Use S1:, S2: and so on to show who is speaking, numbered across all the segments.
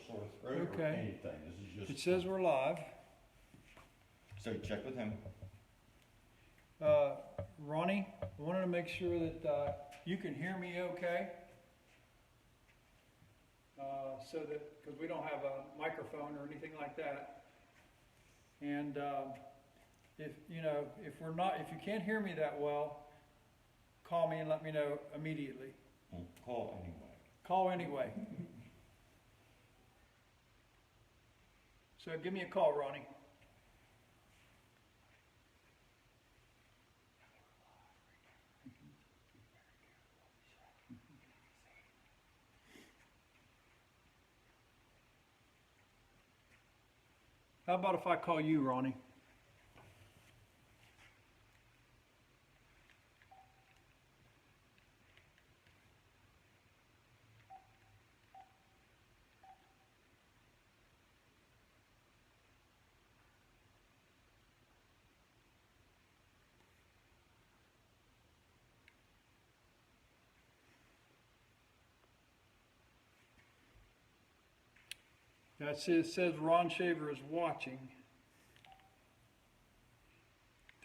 S1: sore throat or
S2: Okay.
S1: anything. This is
S2: It
S1: just.
S2: says we're live.
S1: So check with him.
S2: Ronnie, I wanted to make sure that you can hear me okay. So that, because we don't have a microphone or anything like that. And if you can't hear me that well, call me and let me know immediately.
S1: Well, call anyway.
S2: Call anyway. So give me a call, Ronnie. How about if I call you, Ronnie? It says Ron Shaver is watching.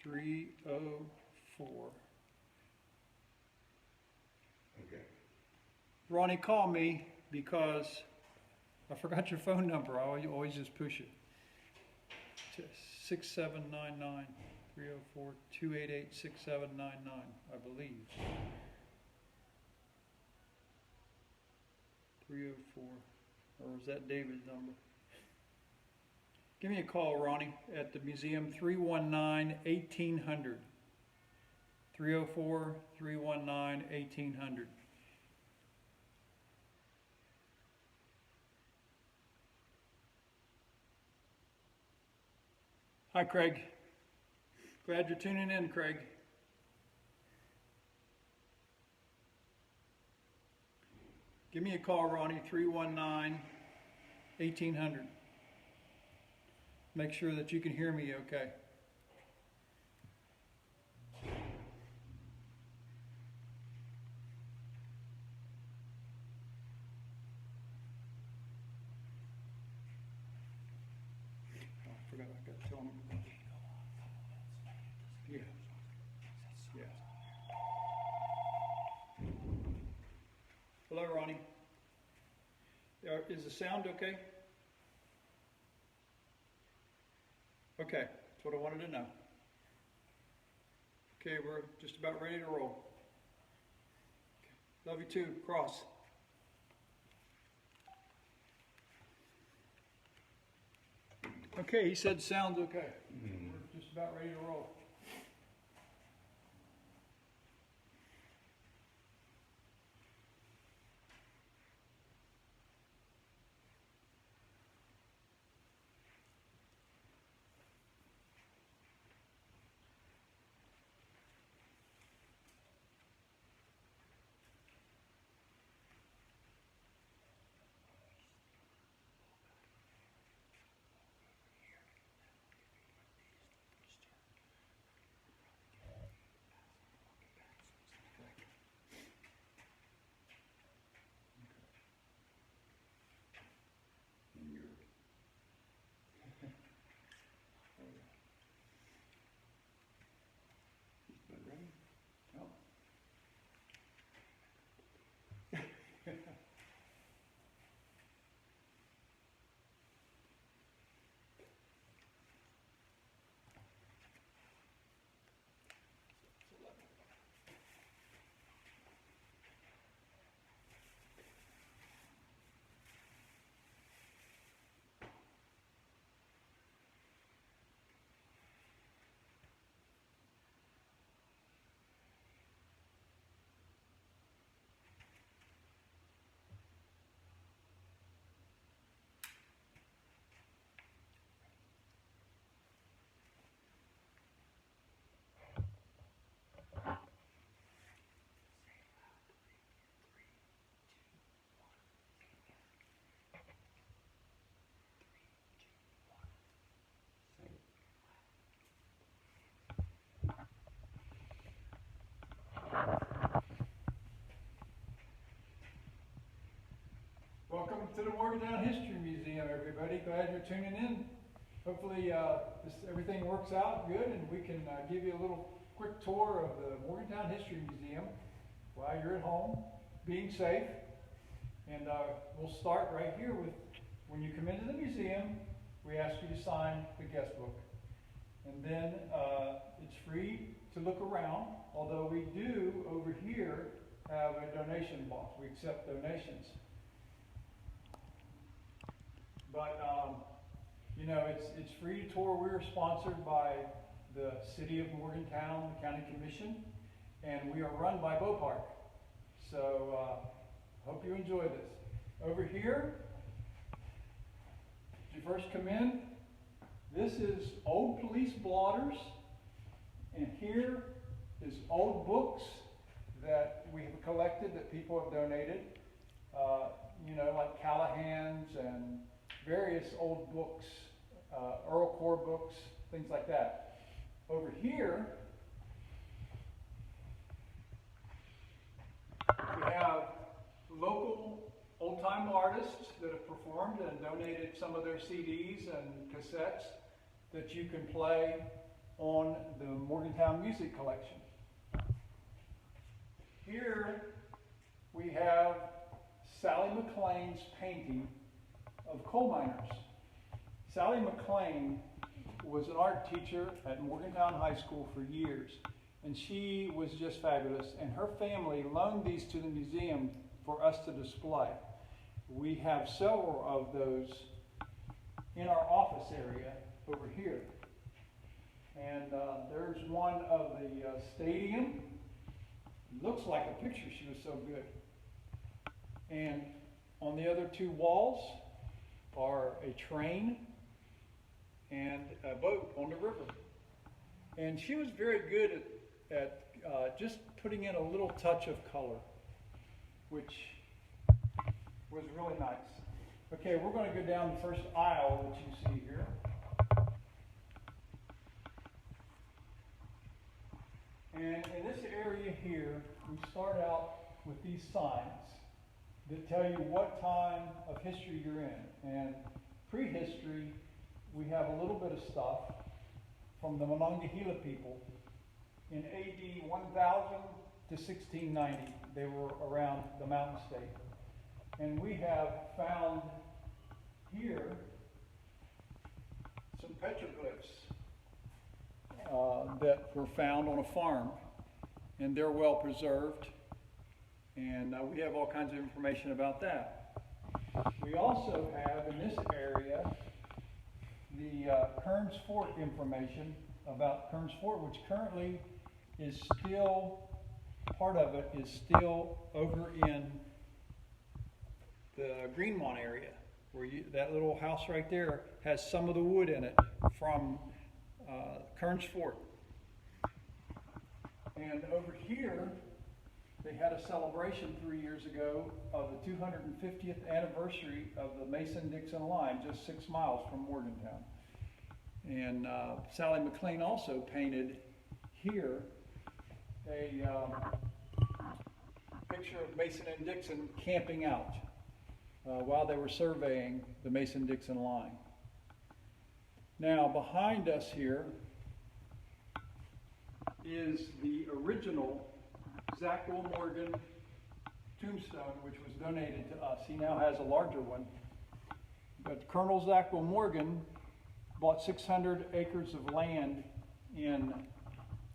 S2: 304.
S1: Okay.
S2: Ronnie, call me because I forgot your phone number. I always just push it. 6799 304 288 6799, I believe. 304. Or is that David's number? Give me a call, Ronnie, at the museum, 319-1800. 304-319-1800. Hi, Craig. Glad you're tuning in, Craig. Give me a call, Ronnie, 319-1800. Make sure that you can hear me okay. Oh, I forgot I got to tell him. Yeah. Yeah. Hello, Ronnie. Is the sound okay? Okay, that's what I wanted to know. Okay, we're just about ready to roll. Okay. Love you too. Cross. Okay, he said sounds okay. We're just about ready to roll. to the Morgantown History Museum, everybody. Glad you're tuning in. Hopefully everything works out good and we can give you a little quick tour of the Morgantown History Museum while you're at home, being safe. And we'll start right here with, when you come into the museum, we ask you to sign the guest book. And then it's free to look around, although we do over here have a donation box. We accept donations. But, you know, it's free to tour. We're sponsored by the City of Morgantown, the County Commission, and we are run by Park. So, hope you enjoy this. Over here, as you first come in, this is old police blotters, and here is old books that we have collected that people have donated. You know, like Callahan's and various old books, Earl Core books, things like that. Over here, we have local old-time artists that have performed and donated some of their CDs and cassettes that you can play on the Morgantown Music Collection. Here we have Sally McLean's painting of coal miners. Sally McLean was an art teacher at Morgantown High School for years, and she was just fabulous, and her family loaned these to the museum for us to display. We have several of those in our office area over here. And there's one of the stadium. Looks like a picture, she was so good. And on the other two walls are a train and a boat on the river. And she was very good at just putting in a little touch of color, which was really nice. Okay, we're going to go down the first aisle that you see here. And in this area here, we start out with these signs that tell you what time of history you're in. And prehistory, we have a little bit of stuff from the Monongahela people. In AD 1000 to 1690, they were around the Mountain State. And we have found here some petroglyphs that were found on a farm, and they're well preserved, and we have all kinds of information about that. We also have in this area the Kearns Fort information about Kearns Fort, which currently is still, part of it is still over in the Greenmont area, where that little house right there has some of the wood in it from Kearns Fort. And over here, they had a celebration 3 years ago of the 250th anniversary of the Mason-Dixon line, just 6 miles from Morgantown. And Sally McLean also painted here a picture of Mason and Dixon camping out while they were surveying the Mason-Dixon line. Now, behind us here is the original Zachary Morgan tombstone, which was donated to us. He now has a larger one. But Colonel Zachary Morgan bought 600 acres of land in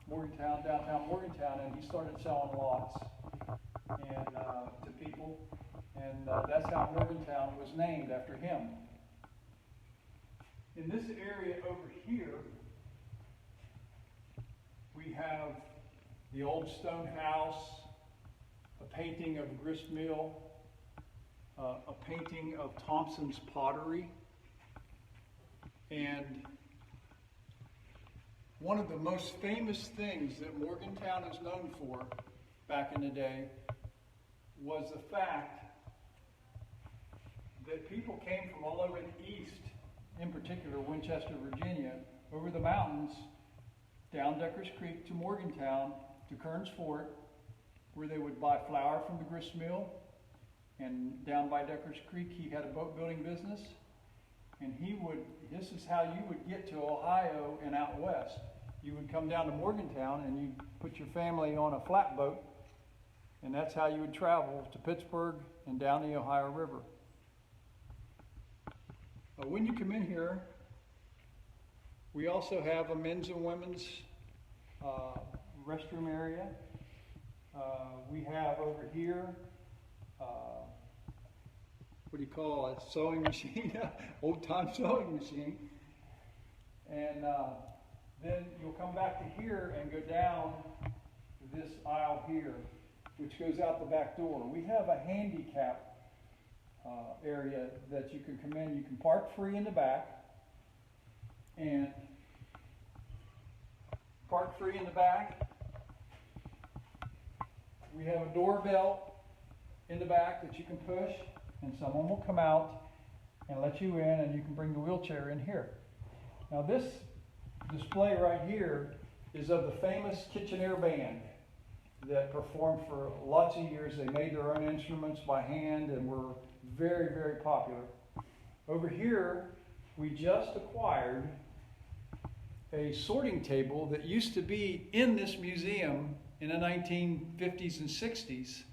S2: Morgantown, downtown Morgantown, and he started selling lots and to people. And that's how Morgantown was named after him. In this area over here, we have the old stone house, a painting of grist mill, a painting of Thompson's pottery, and one of the most famous things that Morgantown is known for back in the day was the fact that people came from all over the east, in particular Winchester, Virginia, over the mountains, down Deckers Creek to Morgantown, to Kearns Fort, where they would buy flour from the grist mill, And down by Deckers Creek, he had a boat building business. And this is how you would get to Ohio and out west. You would come down to Morgantown and you'd put your family on a flatboat, and that's how you would travel to Pittsburgh and down the Ohio River. When you come in here, we also have a men's and women's restroom area. We have over here, what do you call it, sewing machine, old-time sewing machine. And then you'll come back to here and go down this aisle here, which goes out the back door. We have a handicap area that you can come in. You can park free in the back, and park free in the back. We have a doorbell in the back that you can push, and someone will come out and let you in, and you can bring the wheelchair in here. Now this display right here is of the famous Kitchener Band that performed for lots of years. They made their own instruments by hand and were very, very popular. Over here, we just acquired a sorting table that used to be in this museum in the 1950s and 60s.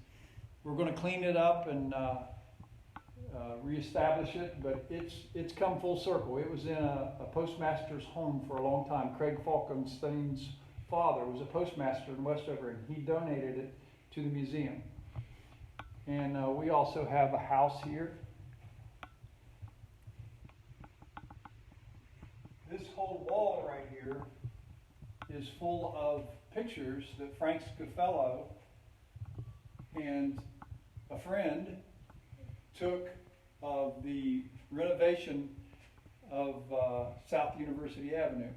S2: We're going to clean it up and reestablish it, but it's come full circle. It was in a postmaster's home for a long time. Craig Falkenstein's father was a postmaster in Westover, and he donated it to the museum. And we also have a house here. This whole wall right here is full of pictures that Frank Scafello and a friend took of the renovation of South University Avenue,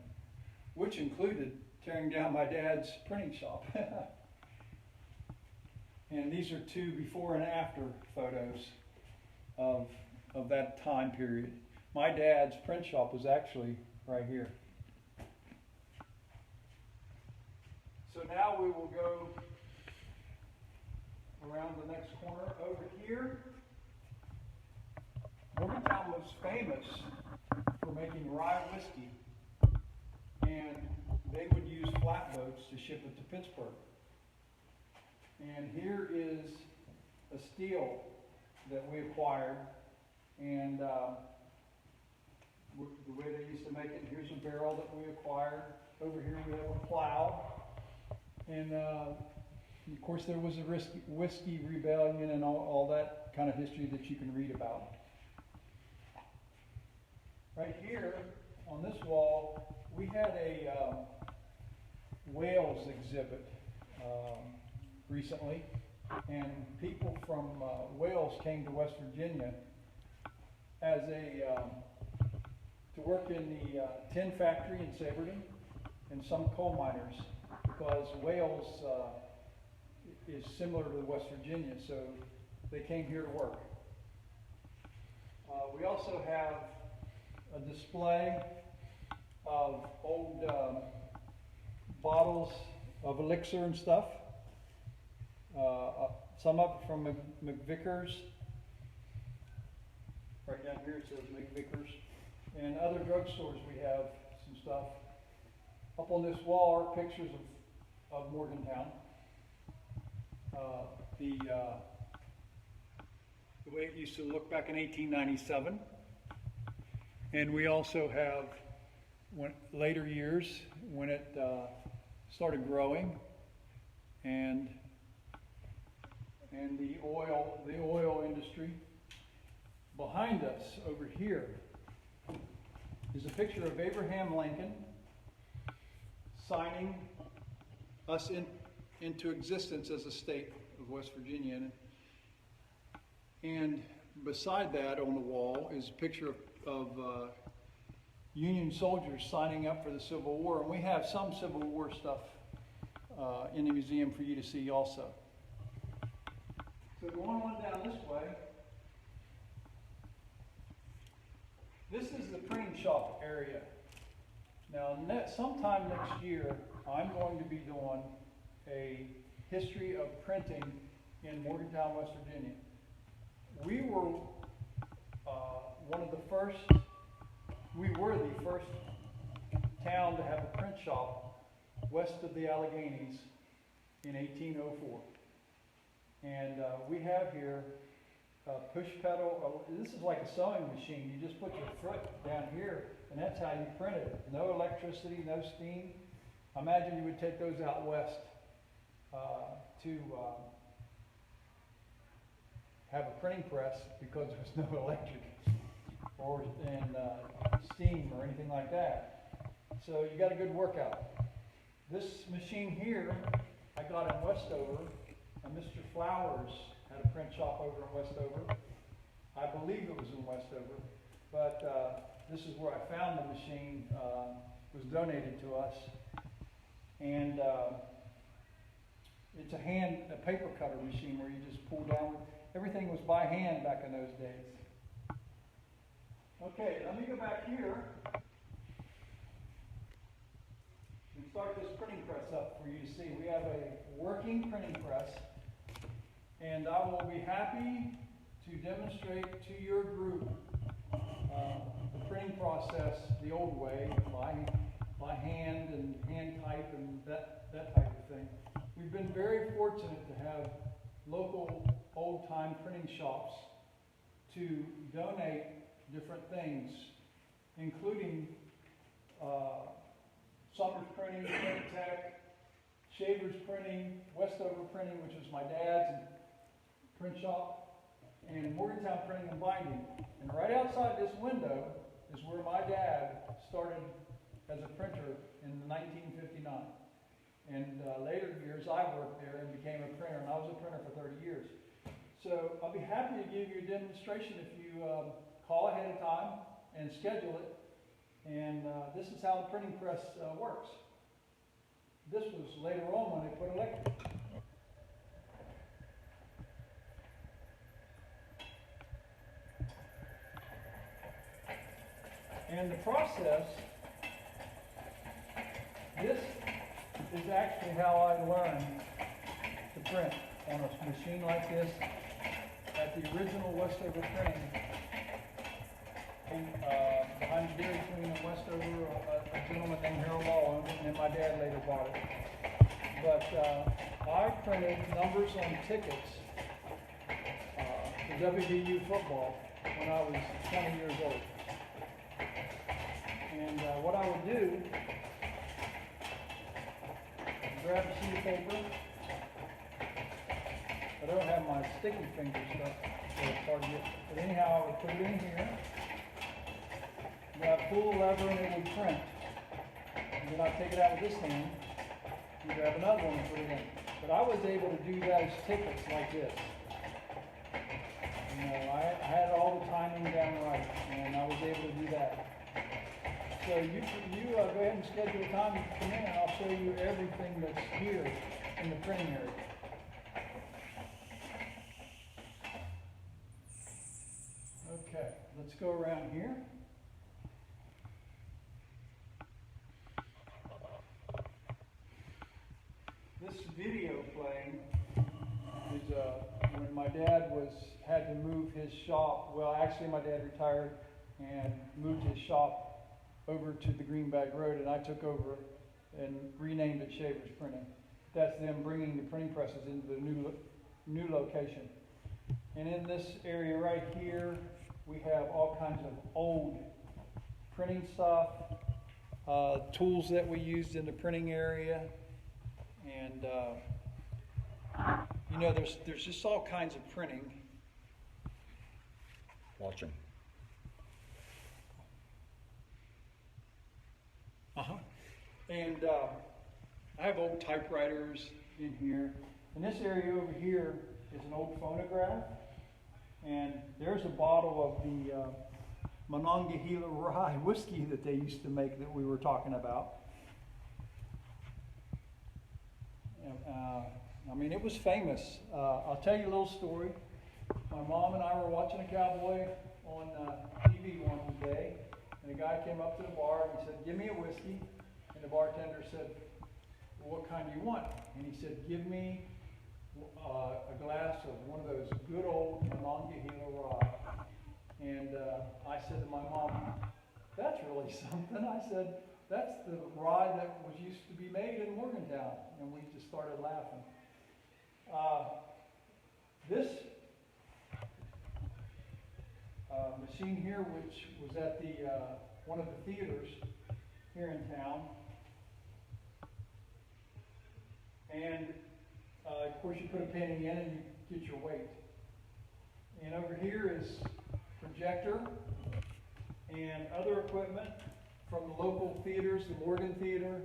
S2: which included tearing down my dad's printing shop. And these are two before and after photos of that time period. My dad's print shop was actually right here. So now we will go around the next corner over here. Morgantown was famous for making rye whiskey, and they would use flatboats to ship it to Pittsburgh. And here is a still that we acquired, and the way they used to make it. Here's a barrel that we acquired. Over here we have a plow, and of course there was a whiskey rebellion and all that kind of history that you can read about. Right here on this wall, we had a whales exhibit recently, and people from Wales came to West Virginia as to work in the tin factory in Saberton and some coal miners, because Wales is similar to West Virginia, so they came here to work. We also have a display of old bottles of elixir and stuff. Some up from McVickers. Right down here it says McVickers. And other drugstores we have some stuff. Up on this wall are pictures of Morgantown. The way it used to look back in 1897. And we also have later years when it started growing, and the oil industry. Behind us over here is a picture of Abraham Lincoln signing us into existence as a state of West Virginia. And beside that on the wall is a picture of Union soldiers signing up for the Civil War. And we have some Civil War stuff in the museum for you to see also. So going on down this way, this is the printing shop area. Now, sometime next year, I'm going to be doing a history of printing in Morgantown, West Virginia. we were we were the first town to have a print shop west of the Alleghenies in 1804. And we have here a push pedal. This is like a sewing machine. You just put your foot down here, and that's how you print it. No electricity, no steam. I imagine you would take those out west to have a printing press because there's no electric or steam or anything like that. So you got a good workout. This machine here I got in Westover. Mr. Flowers had a print shop over in Westover. I believe it was in Westover, but this is where I found the machine. It was donated to us, and it's a paper cutter machine where you just pull down. Everything was by hand back in those days. Okay, let me go back here and start this printing press up for you to see. We have a working printing press, and I will be happy to demonstrate to your group the printing process the old way, by hand and hand type and that type of thing. We've been very fortunate to have local old-time printing shops to donate different things, including Summers Printing, Print Tech, Shavers Printing, Westover Printing, which was my dad's print shop, and Morgantown Printing and Binding. And right outside this window is where my dad started as a printer in 1959. And later years I worked there and became a printer, and I was a printer for 30 years. So I'll be happy to give you a demonstration if you call ahead of time and schedule it. And this is how the printing press works. This was later on when they put electric. And the process, this is actually how I learned to print on a machine like this at the original Westover Printing. Behind the Dairy Queen in Westover, a gentleman named Harold Law owned it, and then my dad later bought it. But I printed numbers on tickets for WVU football when I was 20 years old. And what I would do, grab a sheet of paper. I don't have my sticky finger stuff, so it's hard to get. But anyhow, I would put it in here. And I'd pull the lever and it would print. And then I'd take it out with this hand and grab another one and put it in. But I was able to do those tickets like this. You know, I had all the timing down right, and I was able to do that. So you go ahead and schedule a time to come in, and I'll show you everything that's here in the printing area. Okay, let's go around here. This video playing is when my dad had to move his shop. Well, actually, my dad retired and moved his shop over to the Greenback Road, and I took over and renamed it Shavers Printing. That's them bringing the printing presses into the new location. And in this area right here, we have all kinds of old printing stuff, tools that we used in the printing area, and you know, there's just all kinds of printing.
S1: Watching.
S2: And I have old typewriters in here. And this area over here is an old phonograph. And there's a bottle of the Monongahela Rye whiskey that they used to make that we were talking about. I mean, it was famous. I'll tell you a little story. My mom and I were watching a cowboy on TV one day, and a guy came up to the bar and he said, "Give me a whiskey." And the bartender said, "Well, what kind do you want?" And he said, "Give me a glass of one of those good old Monongahela rye. And I said to my mom, "That's really something." I said, "That's the rye that was used to be made in Morgantown." And we just started laughing. This machine here, which was at the one of the theaters here in town, and of course you put a penny in and you get your weight. And over here is projector and other equipment from the local theaters, the Morgan Theater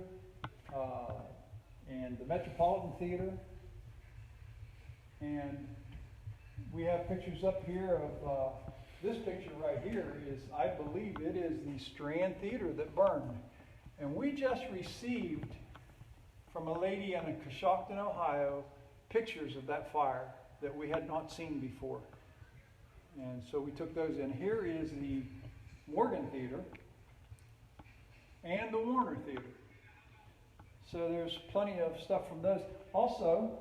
S2: and the Metropolitan Theater. And we have pictures up here of this picture right here is, I believe it is the Strand Theater that burned. And we just received from a lady in Coshocton, Ohio, pictures of that fire that we had not seen before. And so we took those in. Here is the Morgan Theater and the Warner Theater. So there's plenty of stuff from those. Also,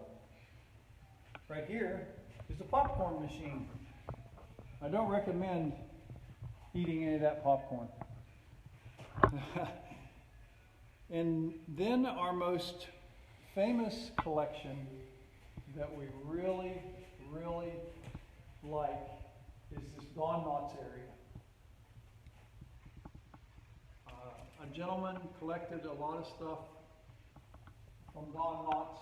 S2: right here is the popcorn machine. I don't recommend eating any of that popcorn. And then our most famous collection that we really, really like is this Don Knotts area. A gentleman collected a lot of stuff from Don Knotts,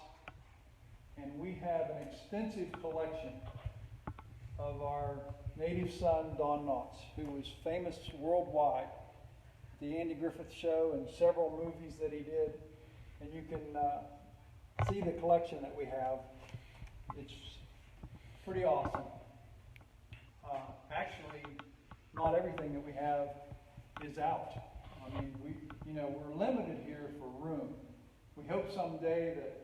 S2: and we have an extensive collection of our native son, Don Knotts, who was famous worldwide. The Andy Griffith Show and several movies that he did. And you can see the collection that we have. It's pretty awesome. Actually, not everything that we have is out. I mean, we're limited here for room. We hope someday that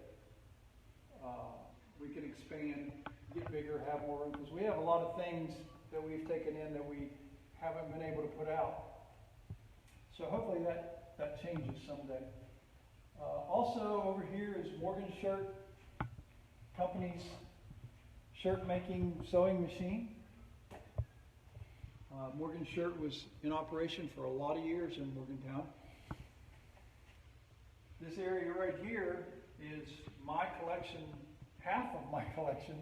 S2: we can expand, get bigger, have more room, because we have a lot of things that we've taken in that we haven't been able to put out. So hopefully that changes someday. Also over here is Morgan Shirt Company's shirt making sewing machine. Morgan Shirt was in operation for a lot of years in Morgantown. This area right here is my collection, half of my collection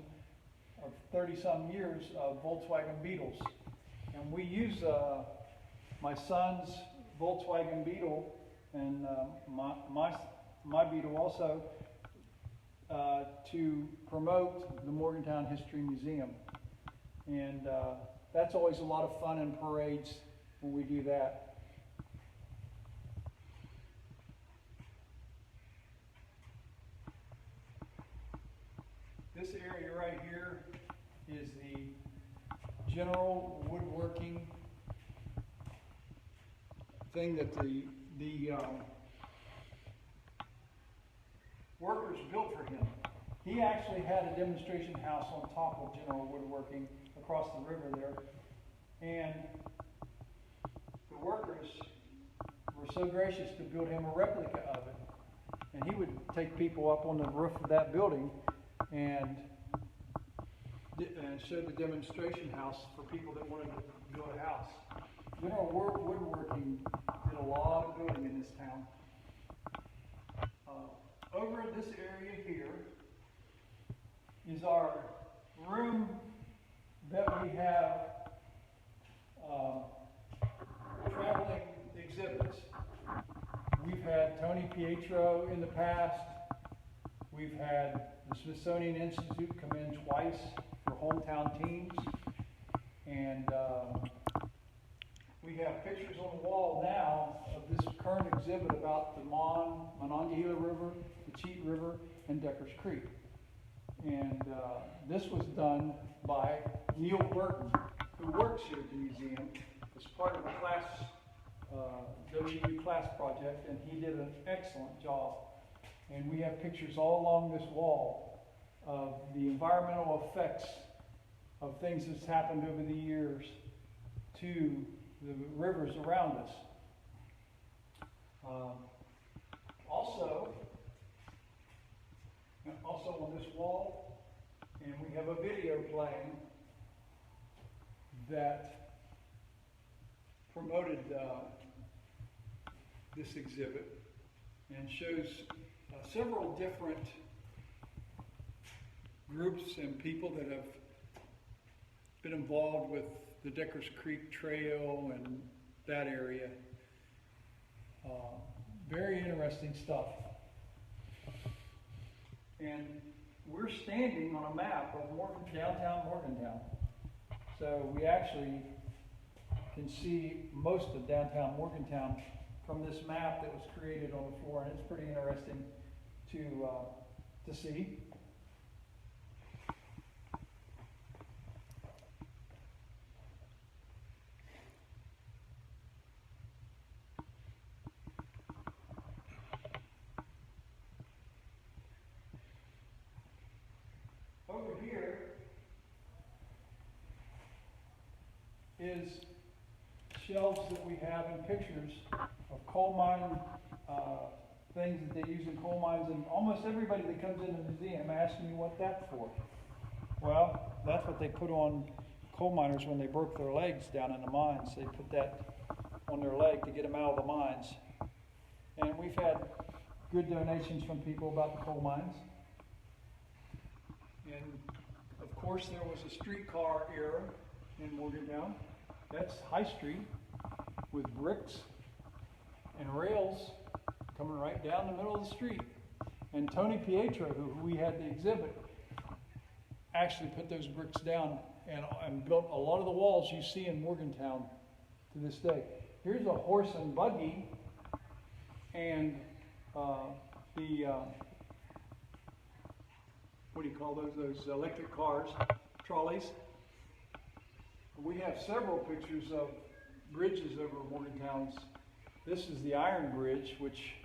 S2: of 30-some years of Volkswagen Beetles. And we use my son's Volkswagen Beetle and my Beetle also to promote the Morgantown History Museum. And that's always a lot of fun in parades when we do that. This area right here is the general woodworking thing that the workers built for him. He actually had a demonstration house on top of general woodworking across the river there, and the workers were so gracious to build him a replica of it. And he would take people up on the roof of that building and show the demonstration house for people that wanted to build a house. General Woodworking did a lot of building in this town. Over in this area here is our room that we have traveling exhibits. We've had Tony Pietro in the past. We've had the Smithsonian Institute come in twice for hometown teams. And we have pictures on the wall now of this current exhibit about the Monongahela River, the Cheat River, and Deckers Creek. And this was done by Neil Burton, who works here at the museum as part of the class, WU class project, and he did an excellent job. And we have pictures all along this wall of the environmental effects of things that's happened over the years to the rivers around us. Also on this wall a video playing that promoted this exhibit and shows several different groups and people that have been involved with the Deckers Creek Trail and that area. Very interesting stuff. And we're standing on a map of downtown Morgantown. So we actually can see most of downtown Morgantown from this map that was created on the floor, and it's pretty interesting to see. Over here is shelves that we have and pictures of coal mine things that they use in coal mines, and almost everybody that comes into the museum asks me what that's for. Well, that's what they put on coal miners when they broke their legs down in the mines. They put that on their leg to get them out of the mines. And we've had good donations from people about the coal mines. And of course there was a streetcar era in Morgantown. That's High Street with bricks and rails coming right down the middle of the street. And Tony Pietro, who we had the exhibit, actually put those bricks down and built a lot of the walls you see in Morgantown to this day. Here's a horse and buggy and what do you call those electric cars, trolleys. We have several pictures of bridges over Morgantown's. This is the Iron Bridge, which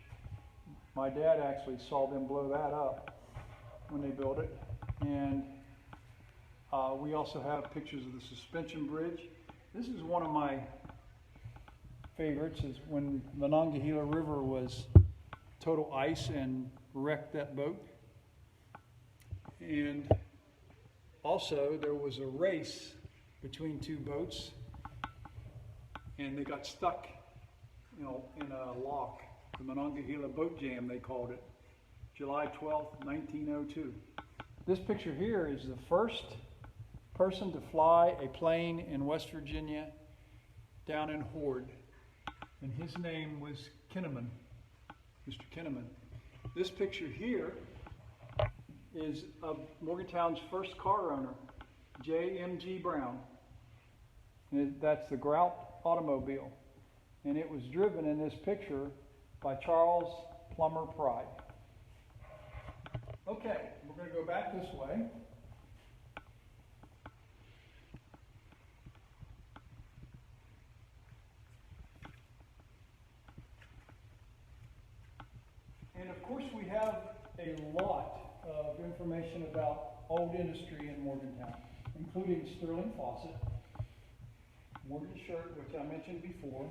S2: my dad actually saw them blow that up when they built it. And we also have pictures of the suspension bridge. This is one of my favorites, is when the Monongahela River was total ice and wrecked that boat. And also there was a race between two boats, and they got stuck, in a lock. The Monongahela Boat Jam, they called it. July 12th, 1902. This picture here is the first person to fly a plane in West Virginia down in Horde. And his name was Kinnaman, Mr. Kinnaman. This picture here is of Morgantown's first car owner, J.M.G. Brown. And that's the Grout automobile. And it was driven in this picture by Charles Plummer Pride. Okay, we're going to go back this way. And of course we have a lot of information about old industry in Morgantown, including Sterling Faucet, Morgan Shirt, which I mentioned before,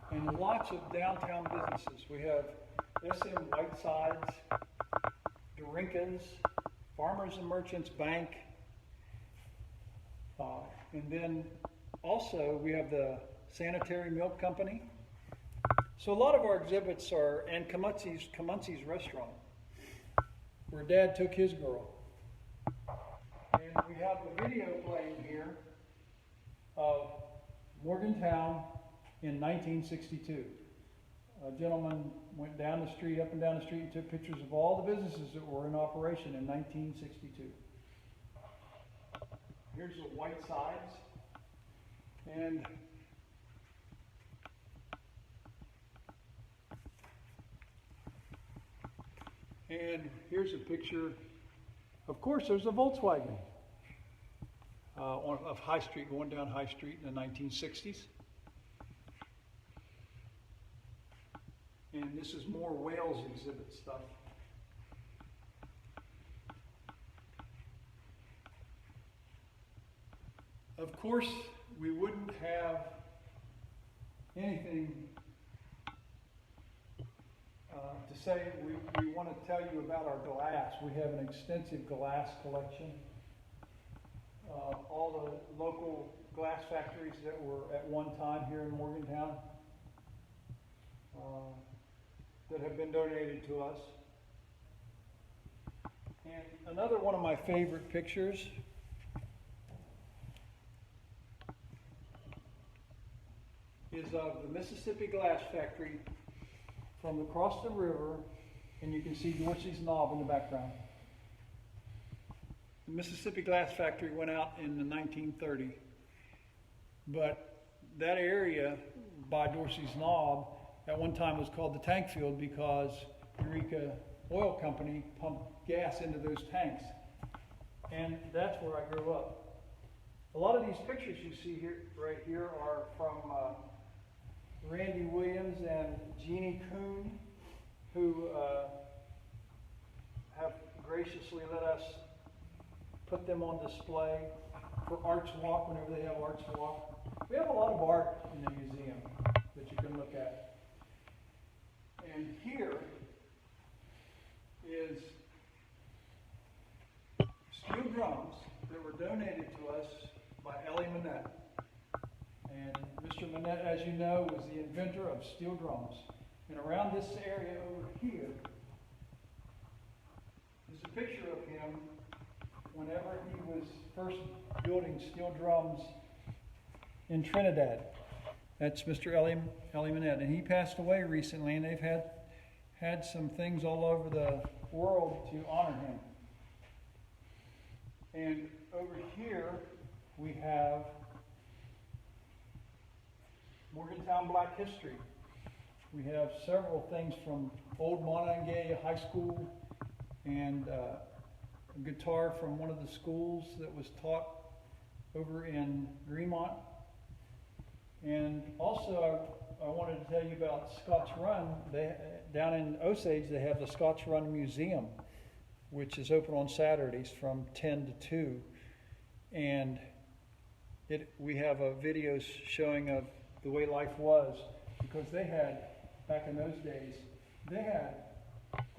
S2: and lots of downtown businesses. We have SM Whitesides, Dorinkas, Farmers and Merchants Bank, and then also we have the Sanitary Milk Company. So a lot of our exhibits are, and Kamunzi's restaurant, where Dad took his girl. And we have the video playing here of Morgantown in 1962. A gentleman went down the street, up and down the street, and took pictures of all the businesses that were in operation in 1962. Here's the Whitesides. And here's a picture. Of course, there's a Volkswagen of High Street, going down High Street in the 1960s. And this is more Wales exhibit stuff. Of course, we wouldn't have anything to say. We want to tell you about our glass. We have an extensive glass collection. all the local glass factories that were at one time here in Morgantown that have been donated to us. And another one of my favorite pictures is of the Mississippi Glass Factory from across the river, and you can see Dorsey's Knob in the background. The Mississippi Glass Factory went out in the 1930s, but that area by Dorsey's Knob at one time was called the tank field because Eureka Oil Company pumped gas into those tanks, and that's where I grew up. A lot of these pictures you see here, right here, are from Randy Williams and Jeannie Kuhn, who have graciously let us put them on display for Arts Walk whenever they have Arts Walk. We have a lot of art in the museum that you can look at. And here is steel drums that were donated to us by Ellie Manette. And Mr. Manette, as you know, was the inventor of steel drums. And around this area over here is a picture of him whenever he was first building steel drums in Trinidad. That's Mr. Ellie Manette. And he passed away recently, and they've had some things all over the world to honor him. And over here we have Morgantown Black History. We have several things from Old Montague High School and a guitar from one of the schools that was taught over in Greenmont. And also I wanted to tell you about Scotch Run. Down in Osage they have the Scotch Run Museum, which is open on Saturdays from 10 to 2. And we have videos showing of the way life was, because they had, back in those days, they had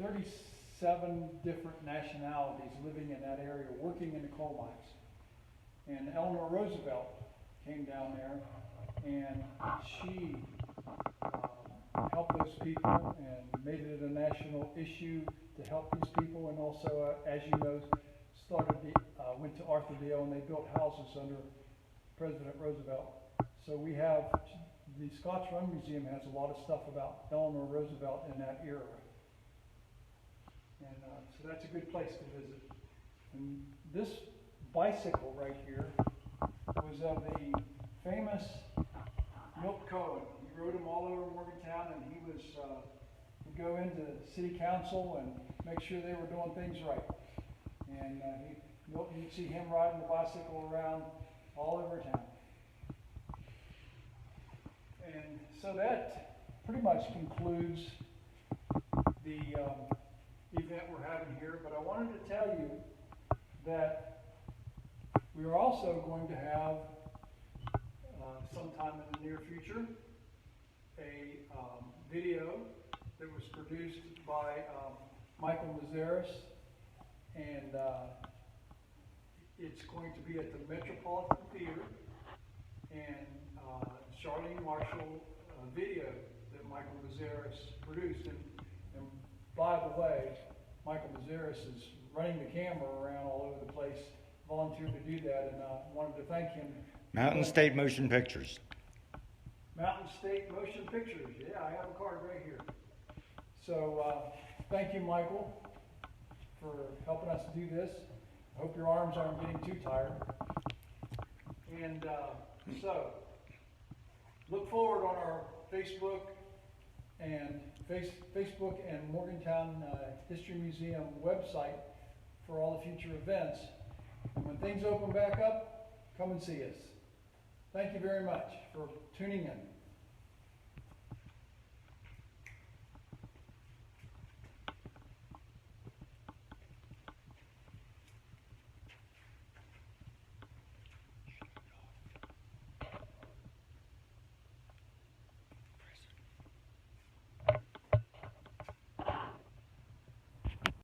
S2: 37 different nationalities living in that area, working in the coal mines. And Eleanor Roosevelt came down there, and she helped those people and made it a national issue to help these people, and also, as you know, went to Arthurdale, and they built houses under President Roosevelt. So we have, the Scotch Run Museum has a lot of stuff about Eleanor Roosevelt in that era. And so that's a good place to visit. And this bicycle right here was of the famous Milt Cohen. He rode them all over Morgantown, and he would go into city council and make sure they were doing things right. And you'd see him riding the bicycle around all over town. And so that pretty much concludes the event we're having here. But I wanted to tell you that we are also going to have, sometime in the near future, a video that was produced by Michael Mazaris, and it's going to be at the Metropolitan Theater, and Charlene Marshall video that Michael Mazaris produced. And by the way, Michael Mazaris is running the camera around all over the place, volunteered to do that, and I wanted to thank him.
S1: Mountain State Motion Pictures.
S2: Mountain State Motion Pictures. Yeah, I have a card right here. So thank you, Michael, for helping us do this. I hope your arms aren't getting too tired. And so look forward on our Facebook and Morgantown History Museum website for all the future events. And when things open back up, come and see us. Thank you very much for tuning in.